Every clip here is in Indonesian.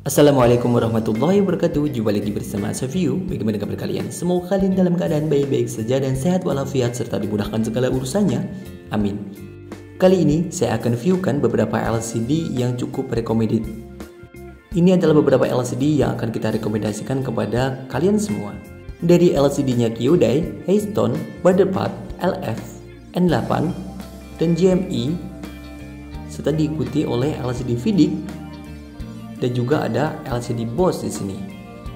Assalamualaikum warahmatullahi wabarakatuh. Jumpa lagi bersama Savio. Bagaimana kabar kalian? Semoga kalian dalam keadaan baik-baik saja dan sehat walafiat serta dimudahkan segala urusannya. Amin. Kali ini saya akan viewkan beberapa LCD yang cukup recommended. Ini adalah beberapa LCD yang akan kita rekomendasikan kepada kalian semua. Dari LCD-nya Kyodai, Haystone, Butterpath, LF, N8, dan GME, serta diikuti oleh LCD Vidic, dan juga ada LCD Bose di sini.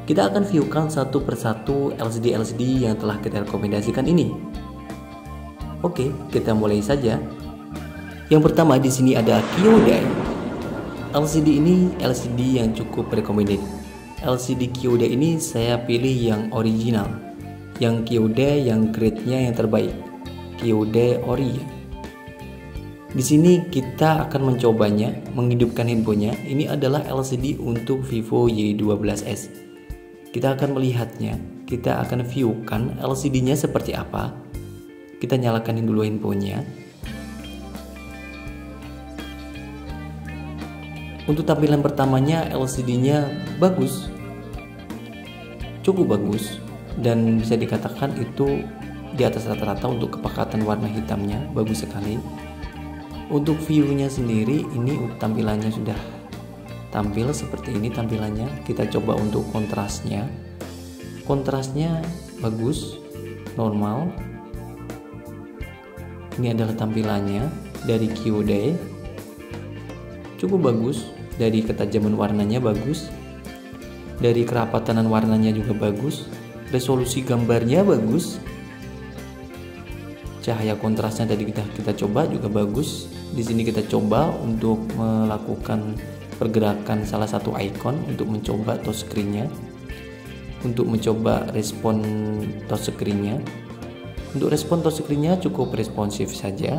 Kita akan viewkan satu persatu LCD yang telah kita rekomendasikan ini. Oke, kita mulai saja. Yang pertama di sini ada Kyodai. LCD ini LCD yang cukup recommended. LCD Kyodai ini saya pilih yang original, yang Kyodai yang grade-nya yang terbaik, Kyodai Ori. Di sini kita akan mencobanya, menghidupkan handphonenya. Ini adalah LCD untuk Vivo Y12s. Kita akan melihatnya, kita akan viewkan LCD-nya seperti apa. Kita nyalakan dulu handphonenya. Untuk tampilan pertamanya LCD-nya bagus, cukup bagus, dan bisa dikatakan itu di atas rata-rata untuk kepekatan warna hitamnya, bagus sekali. Untuk view-nya sendiri ini tampilannya sudah tampil seperti ini tampilannya. Kita coba untuk kontrasnya. Kontrasnya bagus, normal. Ini adalah tampilannya dari Kyodai. Cukup bagus, dari ketajaman warnanya bagus. Dari kerapatanan warnanya juga bagus. Resolusi gambarnya bagus. Cahaya kontrasnya tadi kita coba juga bagus. Di sini kita coba untuk melakukan pergerakan salah satu icon untuk mencoba touchscreen-nya, untuk mencoba respon touchscreen-nya. Untuk respon touchscreen-nya cukup responsif saja.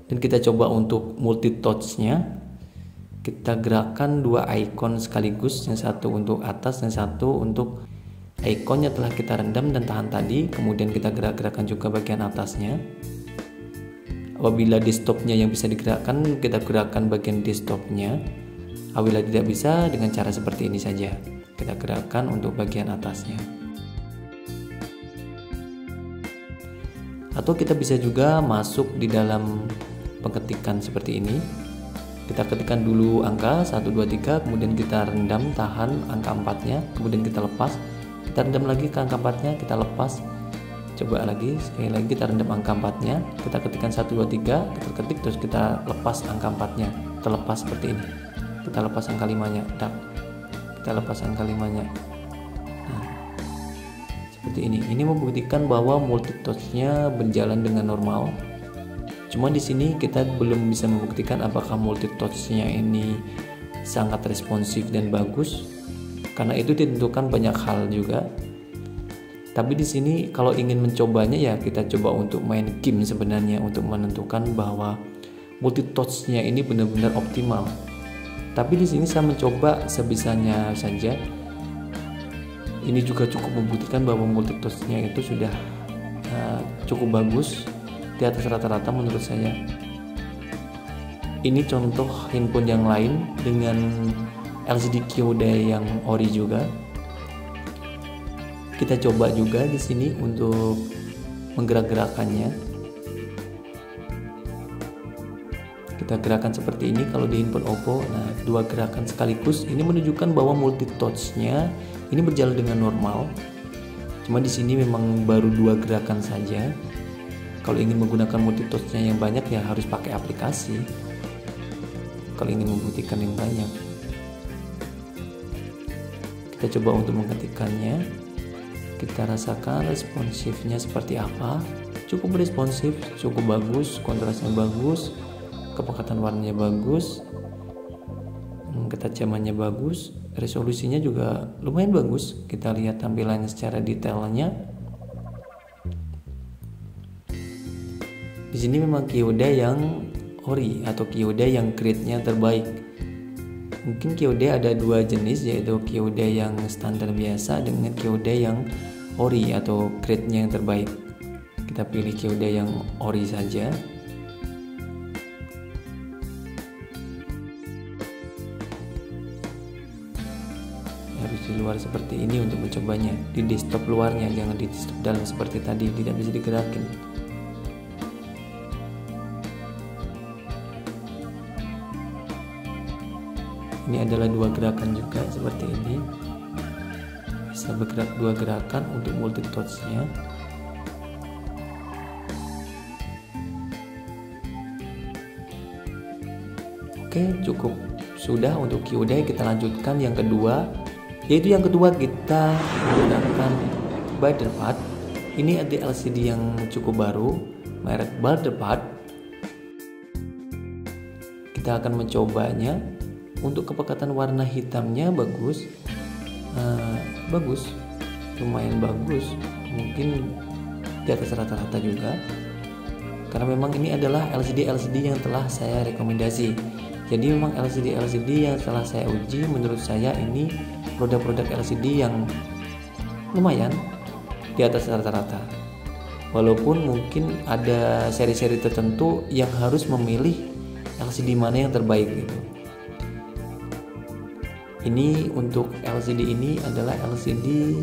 Dan kita coba untuk multi touch-nya. Kita gerakan dua icon sekaligus, yang satu untuk atas dan satu untuk ikonnya telah kita rendam dan tahan tadi. Kemudian kita gerak-gerakan juga bagian atasnya. Apabila desktopnya yang bisa digerakkan, kita gerakkan bagian desktopnya. Apabila tidak bisa, dengan cara seperti ini saja, kita gerakkan untuk bagian atasnya. Atau kita bisa juga masuk di dalam pengetikan seperti ini. Kita ketikkan dulu angka 1, 2, 3, kemudian kita rendam, tahan angka 4-nya, kemudian kita lepas. Kita rendam lagi ke angka 4-nya, kita lepas. Coba lagi, sekali lagi kita rendam angka 4-nya, kita ketikkan 1, 2, 3, kita ketik, terus kita lepas angka 4-nya, kita lepas seperti ini. Kita lepas angka 5-nya, kita lepas angka 5-nya. Nah, seperti ini. Ini membuktikan bahwa multi touch-nya berjalan dengan normal. Cuma di sini kita belum bisa membuktikan apakah multi touch-nya ini sangat responsif dan bagus. Karena itu ditentukan banyak hal juga. Tapi di sini kalau ingin mencobanya ya kita coba untuk main game sebenarnya untuk menentukan bahwa multi touch-nya ini benar-benar optimal. Tapi di sini saya mencoba sebisanya saja. Ini juga cukup membuktikan bahwa multi touch-nya itu sudah cukup bagus, di atas rata-rata menurut saya. Ini contoh handphone yang lain dengan LCD Kyodai yang ori juga. Kita coba juga di sini untuk menggerak-gerakannya. Kita gerakan seperti ini kalau di handphone Oppo. Nah, dua gerakan sekaligus ini menunjukkan bahwa multi touch-nya ini berjalan dengan normal. Cuma di sini memang baru dua gerakan saja. Kalau ingin menggunakan multi touch-nya yang banyak ya harus pakai aplikasi. Kalau ingin membuktikan yang banyak. Kita coba untuk mengetikkannya. Kita rasakan responsifnya seperti apa. Cukup responsif, cukup bagus, kontrasnya bagus, kepekatan warnanya bagus, ketajamannya bagus, resolusinya juga lumayan bagus. Kita lihat tampilannya secara detailnya. Di sini memang Kyodai yang ori atau Kyodai yang grade-nya terbaik. Mungkin Kyodai ada dua jenis, yaitu Kyodai yang standar biasa dengan Kyodai yang ori atau grade-nya yang terbaik. Kita pilih Kyodai yang ori saja. di luar seperti ini untuk mencobanya. Di desktop luarnya, jangan di desktop dalam seperti tadi, tidak bisa digerakin. Ini adalah dua gerakan juga seperti ini. Bisa bergerak dua gerakan untuk multi touch-nya. Oke, cukup sudah untuk Kyodai. Kita lanjutkan yang kedua, yaitu yang kedua kita menggunakan Butterpad. Ini ada LCD yang cukup baru, merek Butterpad. Kita akan mencobanya. Untuk kepekatan warna hitamnya bagus, lumayan bagus, mungkin di atas rata-rata juga. Karena memang ini adalah LCD yang telah saya rekomendasi. Jadi memang LCD yang telah saya uji, menurut saya ini produk-produk LCD yang lumayan di atas rata-rata. Walaupun mungkin ada seri-seri tertentu yang harus memilih LCD mana yang terbaik gitu. Ini untuk LCD ini adalah LCD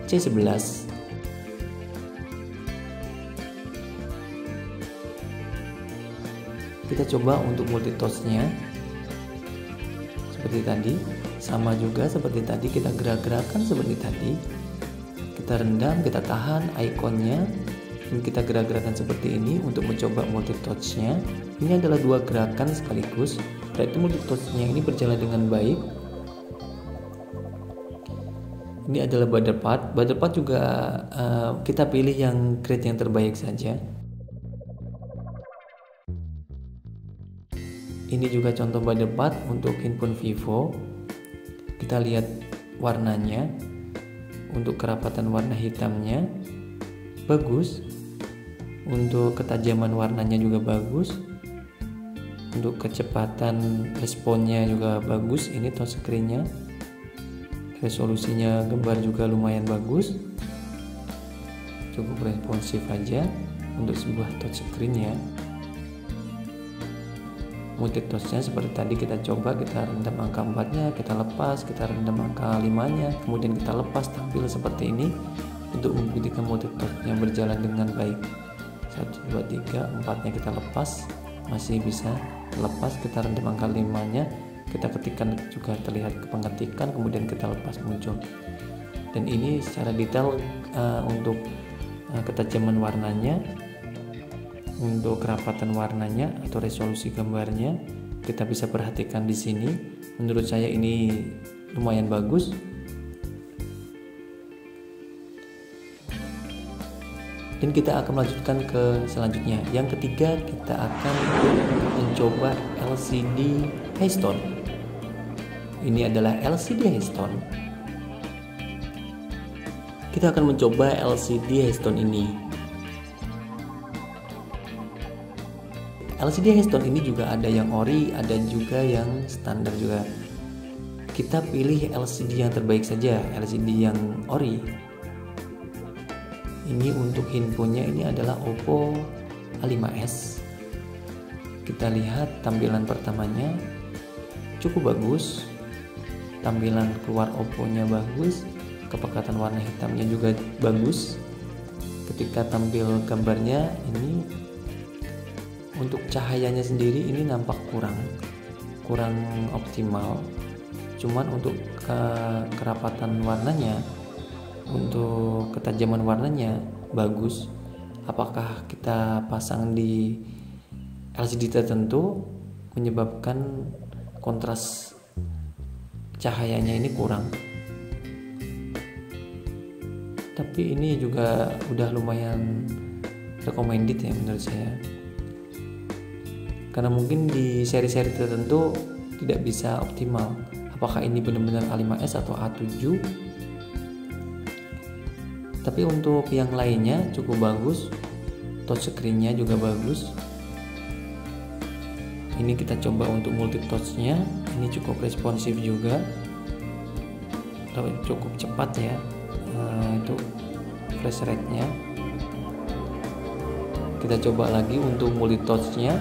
C11. Kita coba untuk multi touch-nya seperti tadi, sama juga seperti tadi, kita gerak-gerakan seperti tadi. Kita rendam, kita tahan ikonnya, dan kita gerak-gerakan seperti ini untuk mencoba multi touch-nya. Ini adalah dua gerakan sekaligus, berarti multi touch-nya ini berjalan dengan baik. Ini adalah Butterpad juga kita pilih yang grade yang terbaik saja. Ini juga contoh Butterpad untuk handphone Vivo. Kita lihat warnanya. Untuk kerapatan warna hitamnya bagus. Untuk ketajaman warnanya juga bagus. Untuk kecepatan responnya juga bagus. Ini touchscreen-nya. Resolusinya gambar juga lumayan bagus. Cukup responsif aja untuk sebuah touchscreen ya. Multi touch-nya seperti tadi kita coba, kita rendam angka 4-nya, kita lepas, kita rendam angka 5-nya, kemudian kita lepas, tampil seperti ini untuk membuktikan multi touch-nya berjalan dengan baik. 1, 2, 3, 4-nya kita lepas, masih bisa lepas, kita rendam angka 5-nya, kita ketikkan juga terlihat pengetikan, kemudian kita lepas muncul. Dan ini secara detail untuk ketajaman warnanya, untuk kerapatan warnanya atau resolusi gambarnya kita bisa perhatikan di sini. Menurut saya ini lumayan bagus. Dan kita akan melanjutkan ke selanjutnya. Yang ketiga, kita akan mencoba LCD Haystone. Ini adalah LCD Haystone. Kita akan mencoba LCD Haystone ini. LCD Haystone ini juga ada yang ori, ada juga yang standar juga. Kita pilih LCD yang terbaik saja, LCD yang ori. Ini untuk handphonenya ini adalah Oppo A5s. Kita lihat tampilan pertamanya cukup bagus. Tampilan keluar Oppo-nya bagus, kepekatan warna hitamnya juga bagus. Ketika tampil gambarnya ini, untuk cahayanya sendiri ini nampak kurang optimal. Cuman untuk kerapatan warnanya, untuk ketajaman warnanya bagus. Apakah kita pasang di LCD tertentu menyebabkan kontras cahayanya ini kurang. Tapi ini juga udah lumayan recommended ya menurut saya. Karena mungkin di seri-seri tertentu tidak bisa optimal. Apakah ini benar-benar A5s atau A7? Tapi untuk yang lainnya cukup bagus. Touchscreen-nya juga bagus. Ini kita coba untuk multi touch-nya. Ini cukup responsif juga. Cukup cepat ya. Itu flash rate-nya. Kita coba lagi untuk multi touch-nya.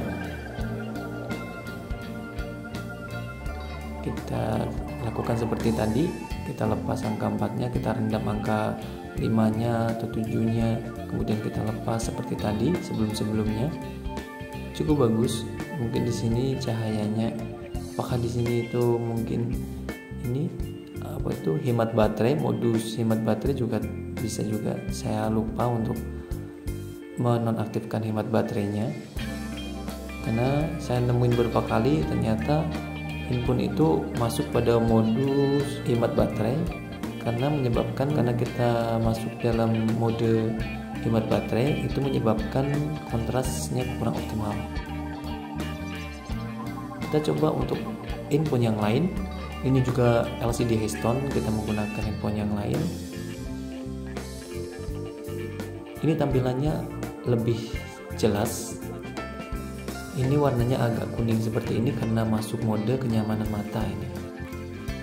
Kita lakukan seperti tadi, kita lepas angka 4-nya, kita rendam angka 5-nya atau 7-nya, kemudian kita lepas seperti tadi sebelum-sebelumnya. Cukup bagus. Mungkin di sini cahayanya, apakah di sini itu mungkin ini apa itu hemat baterai, modus hemat baterai juga bisa juga. Saya lupa untuk menonaktifkan hemat baterainya, karena saya nemuin beberapa kali ternyata handphone itu masuk pada modus hemat baterai, karena kita masuk dalam mode hemat baterai itu menyebabkan kontrasnya kurang optimal. Kita coba untuk handphone yang lain. Ini juga LCD Heston, kita menggunakan handphone yang lain. Ini tampilannya lebih jelas. Ini warnanya agak kuning seperti ini karena masuk mode kenyamanan mata ini.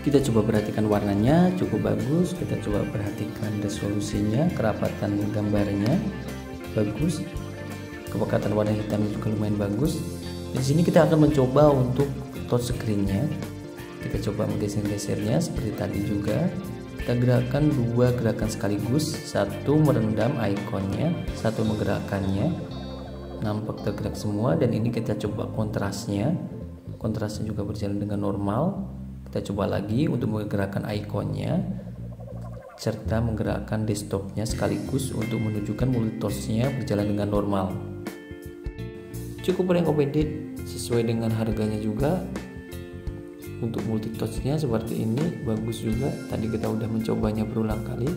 Kita coba perhatikan warnanya, cukup bagus. Kita coba perhatikan resolusinya, kerapatan gambarnya bagus, kepekatan warna hitamnya juga lumayan bagus. Di sini kita akan mencoba untuk touch screen-nya. Kita coba menggeser-gesernya seperti tadi juga. Kita gerakkan dua gerakan sekaligus, satu merendam ikonnya, satu menggerakkannya, nampak tergerak semua. Dan ini kita coba kontrasnya juga berjalan dengan normal. Kita coba lagi untuk menggerakkan ikonnya serta menggerakkan desktopnya sekaligus untuk menunjukkan multitouch-nya berjalan dengan normal. Cukup recommended, sesuai dengan harganya juga. Untuk multitouch-nya seperti ini bagus juga. Tadi kita udah mencobanya berulang kali.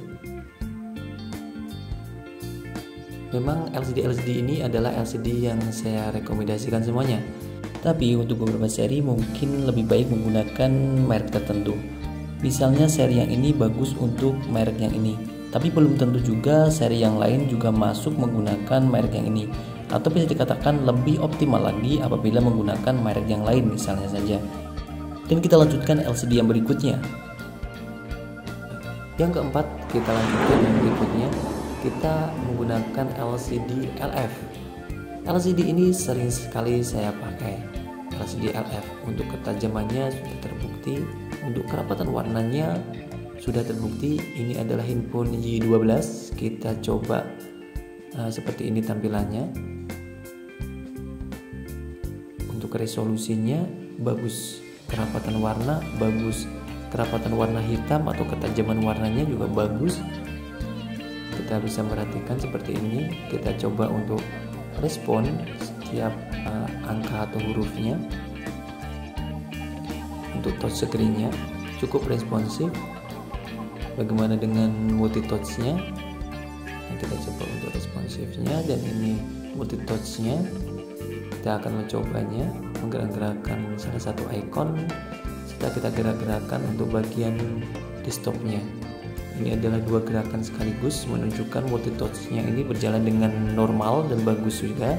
Memang LCD ini adalah LCD yang saya rekomendasikan semuanya. Tapi untuk beberapa seri mungkin lebih baik menggunakan merek tertentu. Misalnya seri yang ini bagus untuk merek yang ini, tapi belum tentu juga seri yang lain juga masuk menggunakan merek yang ini. Atau bisa dikatakan lebih optimal lagi apabila menggunakan merek yang lain misalnya saja. Dan kita lanjutkan LCD yang berikutnya. Yang keempat, kita lanjutkan yang berikutnya. Kita menggunakan LCD LF. LCD ini sering sekali saya pakai. LCD LF untuk ketajamannya sudah terbukti, untuk kerapatan warnanya sudah terbukti. Ini adalah handphone Y12. Kita coba seperti ini tampilannya. Untuk resolusinya bagus, kerapatan warna bagus, kerapatan warna hitam atau ketajaman warnanya juga bagus. Kita bisa perhatikan seperti ini. Kita coba untuk respon setiap angka atau hurufnya. Untuk touch screen-nya cukup responsif. Bagaimana dengan multitouch-nya? Nah, kita coba untuk responsifnya, dan ini multitouch-nya. Kita akan mencobanya menggerak-gerakkan salah satu ikon, setelah kita gerak-gerakkan untuk bagian desktopnya. Ini adalah dua gerakan sekaligus menunjukkan multitouch-nya ini berjalan dengan normal dan bagus juga.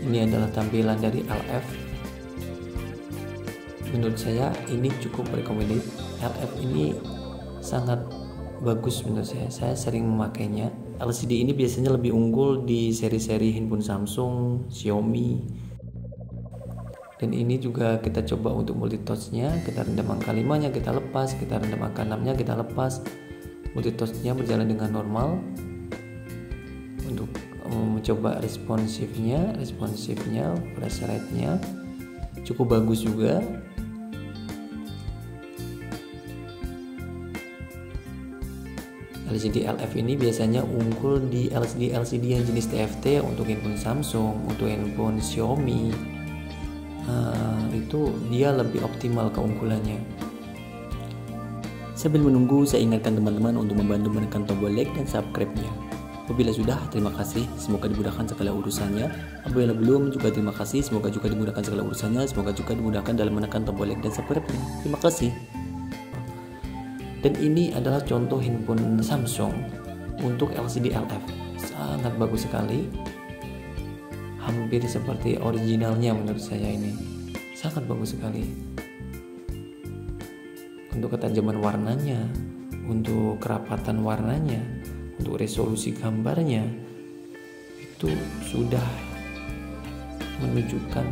Ini adalah tampilan dari LF. Menurut saya ini cukup recommended. LF ini sangat bagus menurut saya. Saya sering memakainya. LCD ini biasanya lebih unggul di seri-seri handphone Samsung, Xiaomi. Dan ini juga kita coba untuk multitouch-nya. Kita rendam angka 5-nya, kita lepas. Kita rendam angka 6-nya, kita lepas. Multitouch-nya berjalan dengan normal. Untuk mencoba responsifnya, flash rate-nya cukup bagus juga. LCD LF ini biasanya unggul di LCD yang jenis TFT untuk handphone Samsung, untuk handphone Xiaomi. Itu dia lebih optimal keunggulannya. Sambil menunggu, saya ingatkan teman-teman untuk membantu menekan tombol like dan subscribe-nya. Apabila sudah, terima kasih, semoga dimudahkan segala urusannya. Apabila belum, juga terima kasih, semoga juga dimudahkan segala urusannya. Semoga juga dimudahkan dalam menekan tombol like dan subscribe-nya. Terima kasih. Dan ini adalah contoh handphone Samsung untuk LCD LF. Sangat bagus sekali. Hampir seperti originalnya menurut saya ini. Sangat bagus sekali. Untuk ketajaman warnanya, untuk kerapatan warnanya, untuk resolusi gambarnya itu sudah menunjukkan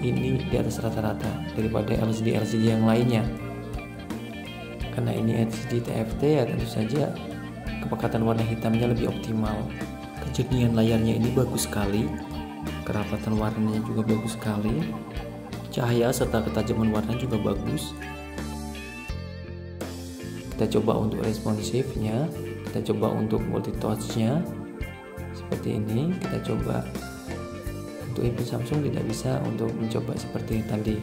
ini di atas rata-rata daripada LCD yang lainnya. Karena ini LCD TFT ya tentu saja kepekatan warna hitamnya lebih optimal. Kejernihan layarnya ini bagus sekali, kerapatan warnanya juga bagus sekali, cahaya serta ketajaman warna juga bagus. Kita coba untuk responsifnya, kita coba untuk multitouchnya seperti ini. Kita coba untuk handphone Samsung tidak bisa untuk mencoba seperti tadi.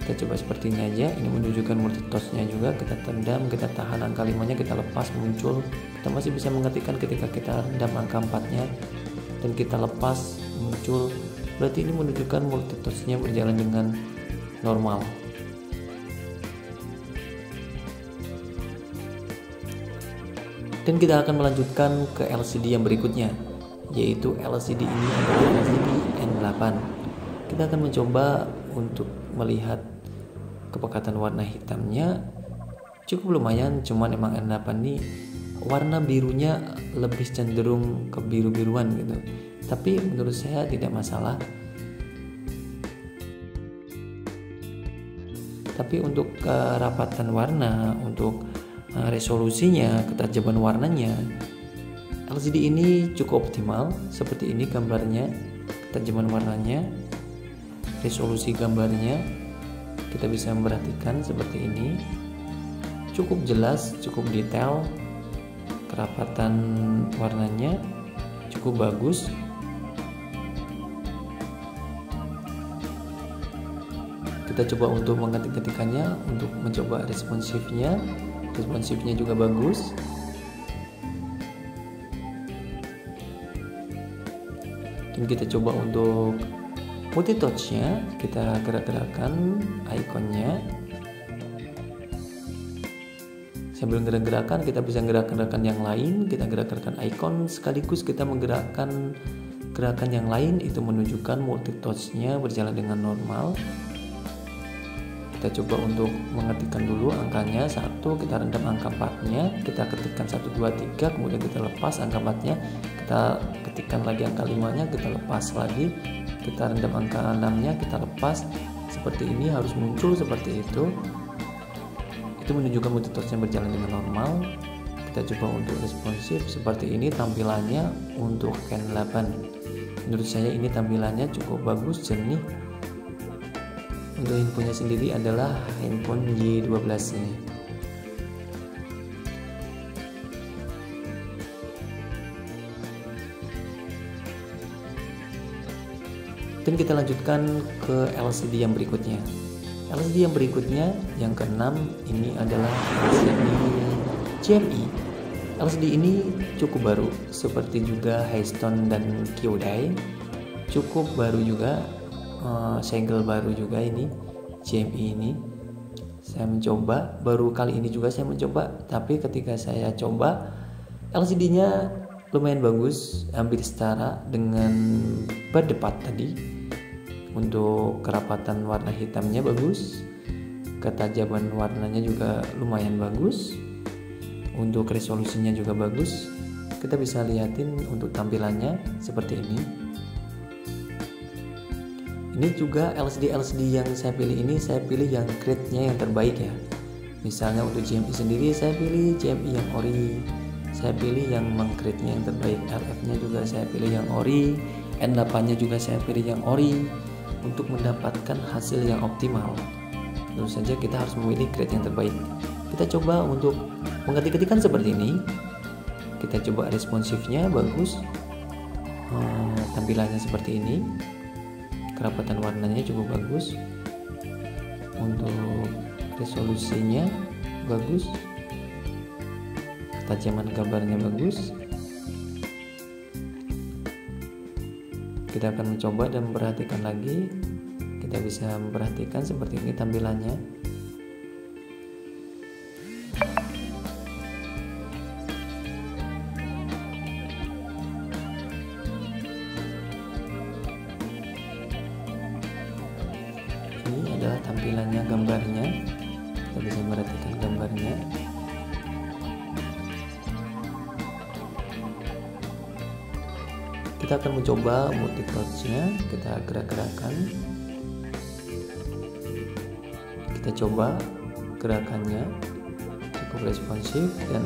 Kita coba seperti ini aja. Ini menunjukkan multitouchnya juga. Kita tendam, kita tahan angka 5-nya, kita lepas muncul. Kita masih bisa mengetikkan ketika kita rendam angka 4-nya dan kita lepas muncul. Berarti ini menunjukkan multitouchnya berjalan dengan normal. Dan kita akan melanjutkan ke LCD yang berikutnya, yaitu LCD ini adalah LCD N8. Kita akan mencoba untuk melihat kepekatan warna hitamnya cukup lumayan, cuman emang N8 ini warna birunya lebih cenderung ke biru-biruan gitu. Tapi menurut saya tidak masalah. Tapi untuk kerapatan warna, untuk resolusinya, ketajaman warnanya, LCD ini cukup optimal. Seperti ini gambarnya, ketajaman warnanya, resolusi gambarnya kita bisa memperhatikan seperti ini, cukup jelas, cukup detail, kerapatan warnanya cukup bagus. Kita coba untuk mengetik-ketikannya, untuk mencoba responsifnya juga bagus. Dan kita coba untuk multitouchnya, kita gerak-gerakan ikonnya. Sambil gerak-gerakan kita bisa gerak-gerakan yang lain, kita gerak-gerakan ikon sekaligus kita menggerakkan gerakan yang lain. Itu menunjukkan multitouchnya berjalan dengan normal. Kita coba untuk mengetikkan dulu angkanya 1, kita rendam angka 4-nya, kita ketikkan 1, 2, 3, kemudian kita lepas angka 4-nya, kita ketikkan lagi angka 5-nya, kita lepas lagi, kita rendam angka 6-nya, kita lepas. Seperti ini harus muncul seperti itu. Itu menunjukkan multitouchnya berjalan dengan normal. Kita coba untuk responsif seperti ini tampilannya untuk N8. Menurut saya ini tampilannya cukup bagus, jernih. Untuk handphonenya sendiri adalah handphone Y12 ini. Dan kita lanjutkan ke LCD yang berikutnya. LCD yang berikutnya yang keenam ini adalah LCD GME. LCD ini cukup baru, seperti juga Highstone dan Kyodai. Cukup baru juga. Segel baru juga ini GME ini. Saya mencoba baru kali ini juga saya mencoba, tapi ketika saya coba LCD-nya lumayan bagus, hampir setara dengan berdepat tadi. Untuk kerapatan warna hitamnya bagus, ketajaman warnanya juga lumayan bagus, untuk resolusinya juga bagus. Kita bisa lihatin untuk tampilannya seperti ini. Ini juga LCD yang saya pilih ini, saya pilih yang grade-nya yang terbaik ya. Misalnya untuk GME sendiri saya pilih GME yang ori, saya pilih yang grade-nya yang terbaik. RF-nya juga saya pilih yang ori, N8-nya juga saya pilih yang ori, untuk mendapatkan hasil yang optimal. Tentu saja kita harus memilih grade yang terbaik. Kita coba untuk mengetik-ketikan seperti ini. Kita coba responsifnya bagus, tampilannya seperti ini. Kerapatan warnanya cukup bagus, untuk resolusinya bagus, ketajaman gambarnya bagus. Kita akan mencoba dan memperhatikan lagi. Kita bisa memperhatikan seperti ini tampilannya. Ini adalah tampilannya, gambarnya. Kita bisa memperhatikan gambarnya. Kita akan mencoba multi touch-nya, kita gerak-gerakan. Kita coba gerakannya cukup responsif dan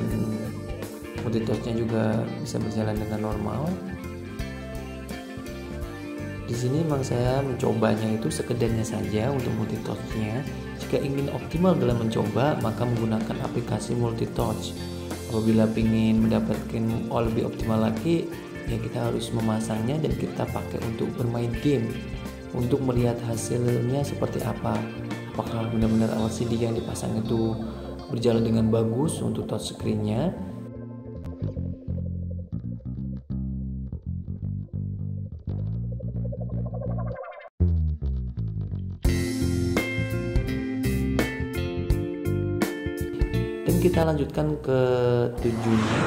multi touch-nya juga bisa berjalan dengan normal. Di sini memang saya mencobanya itu sekedarnya saja untuk multi touch-nya. Jika ingin optimal dalam mencoba, maka menggunakan aplikasi multi touch. Apabila ingin mendapatkan lebih optimal lagi, ya kita harus memasangnya dan kita pakai untuk bermain game, untuk melihat hasilnya seperti apa. Apakah benar-benar LCD yang dipasang itu berjalan dengan bagus untuk touchscreen-nya. Dan kita lanjutkan ke 7-nya.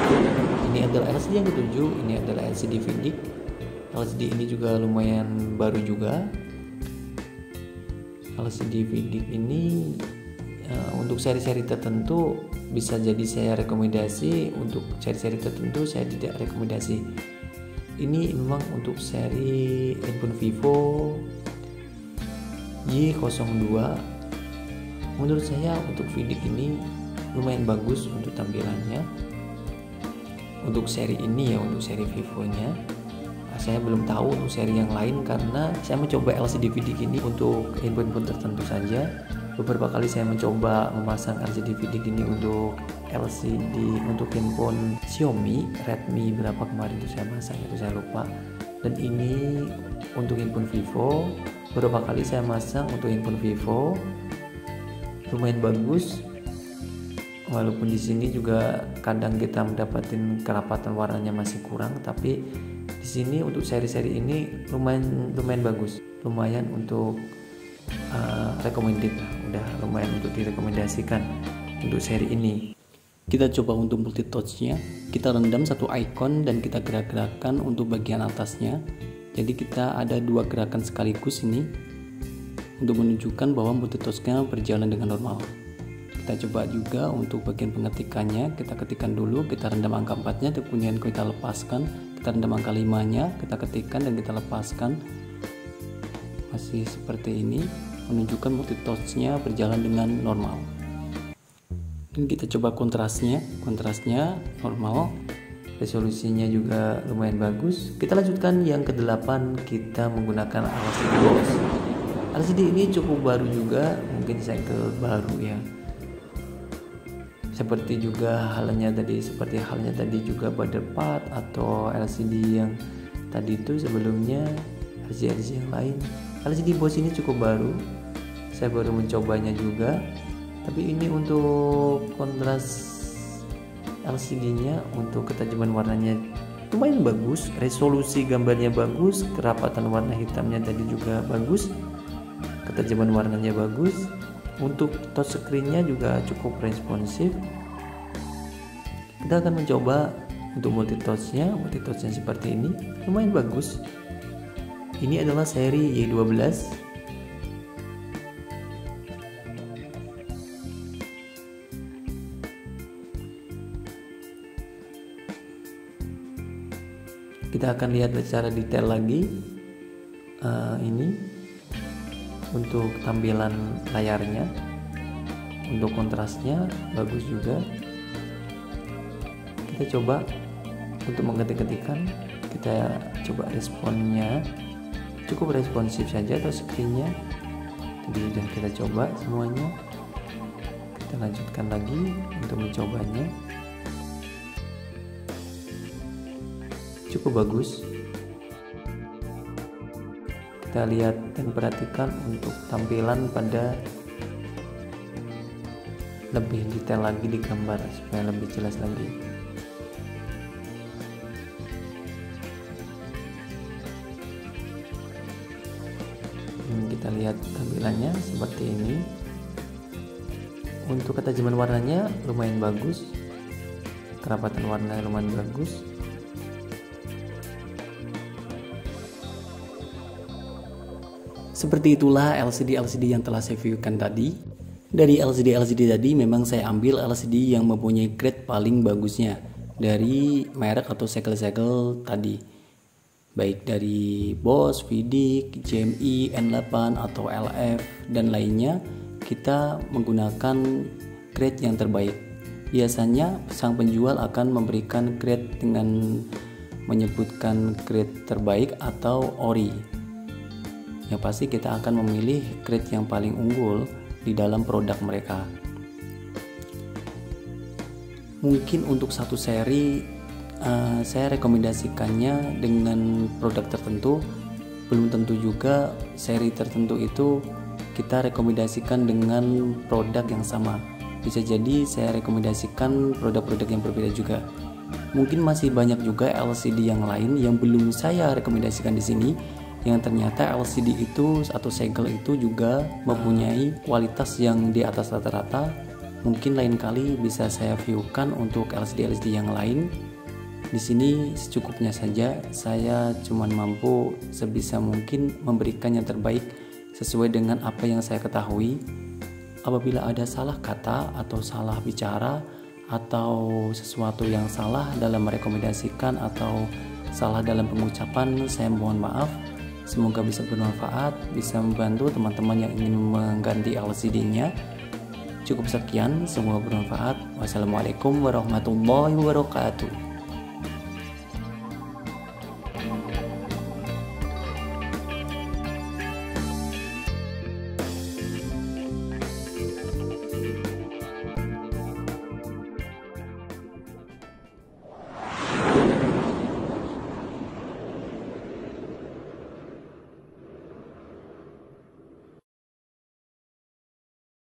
Ini adalah LCD yang ke-7, ini adalah LCD VDIC. LCD ini juga lumayan baru juga. LCD VDIC ini untuk seri-seri tertentu bisa jadi saya rekomendasi, untuk seri-seri tertentu saya tidak rekomendasi. Ini memang untuk seri handphone Vivo Y02. Menurut saya untuk VDIC ini lumayan bagus untuk tampilannya. Untuk seri ini ya, untuk seri Vivo-nya. Saya belum tahu untuk seri yang lain karena saya mencoba LCD VDIC ini untuk handphone tertentu saja. Beberapa kali saya mencoba memasang LCD VDIC ini untuk LCD untuk handphone Xiaomi Redmi berapa kemarin itu saya masang, itu saya lupa. Dan ini untuk handphone Vivo, beberapa kali saya masang untuk handphone Vivo, lumayan bagus. Walaupun di sini juga kadang kita mendapatkan kerapatan warnanya masih kurang, tapi di sini untuk seri-seri ini lumayan bagus, lumayan untuk recommended, udah lumayan untuk direkomendasikan untuk seri ini. Kita coba untuk multi touch-nya, kita rendam satu icon dan kita gerak-gerakan untuk bagian atasnya. Jadi kita ada dua gerakan sekaligus ini untuk menunjukkan bahwa multi touch-nya berjalan dengan normal. Kita coba juga untuk bagian pengetikannya, kita ketikkan dulu, kita rendam angka 4-nya, kemudian kita lepaskan, kita rendam angka 5-nya, kita ketikkan dan kita lepaskan. Masih seperti ini, menunjukkan multi touch-nya berjalan dengan normal. Dan kita coba kontrasnya normal, resolusinya juga lumayan bagus. Kita lanjutkan yang ke-8, kita menggunakan LCD box. LCD ini cukup baru juga, mungkin cycle baru ya. Seperti halnya tadi juga Butterpad atau LCD yang tadi itu sebelumnya, LCD yang lain. LCD box ini cukup baru, saya baru mencobanya juga. Tapi ini untuk kontras LCD-nya, untuk ketajaman warnanya lumayan bagus, resolusi gambarnya bagus, kerapatan warna hitamnya tadi juga bagus, ketajaman warnanya bagus. Untuk touchscreen-nya juga cukup responsif. Kita akan mencoba untuk multi touch-nya seperti ini, lumayan bagus. Ini adalah seri Y12. Kita akan lihat secara detail lagi ini untuk tampilan layarnya, untuk kontrasnya bagus juga. Kita coba untuk mengetik-ketikan, kita coba responnya cukup responsif saja atau screen-nya. Jadi sudah kita coba semuanya. Kita lanjutkan lagi untuk mencobanya. Cukup bagus. Kita lihat dan perhatikan untuk tampilan pada lebih detail lagi di gambar supaya lebih jelas lagi. Kita lihat tampilannya seperti ini. Untuk ketajaman warnanya lumayan bagus, kerapatan warna lumayan bagus. Seperti itulah LCD yang telah saya viewkan tadi. Dari LCD tadi memang saya ambil LCD yang mempunyai grade paling bagusnya dari merek atau segel-segel tadi. baik dari Bosch, Vidic, JMI, N8 atau LF dan lainnya, kita menggunakan grade yang terbaik. Biasanya sang penjual akan memberikan grade dengan menyebutkan grade terbaik atau ori. Yang pasti kita akan memilih grade yang paling unggul di dalam produk mereka. Mungkin untuk satu seri saya rekomendasikannya dengan produk tertentu, belum tentu juga seri tertentu itu kita rekomendasikan dengan produk yang sama. Bisa jadi saya rekomendasikan produk-produk yang berbeda juga. Mungkin masih banyak juga LCD yang lain yang belum saya rekomendasikan di sini, yang ternyata LCD itu atau segel itu juga mempunyai kualitas yang di atas rata-rata. Mungkin lain kali bisa saya viewkan untuk LCD yang lain. Di sini secukupnya saja, saya cuma mampu sebisa mungkin memberikan yang terbaik sesuai dengan apa yang saya ketahui. Apabila ada salah kata atau salah bicara atau sesuatu yang salah dalam merekomendasikan atau salah dalam pengucapan, saya mohon maaf. Semoga bisa bermanfaat, bisa membantu teman-teman yang ingin mengganti LCD-nya. Cukup sekian, semoga bermanfaat. Wassalamualaikum warahmatullahi wabarakatuh.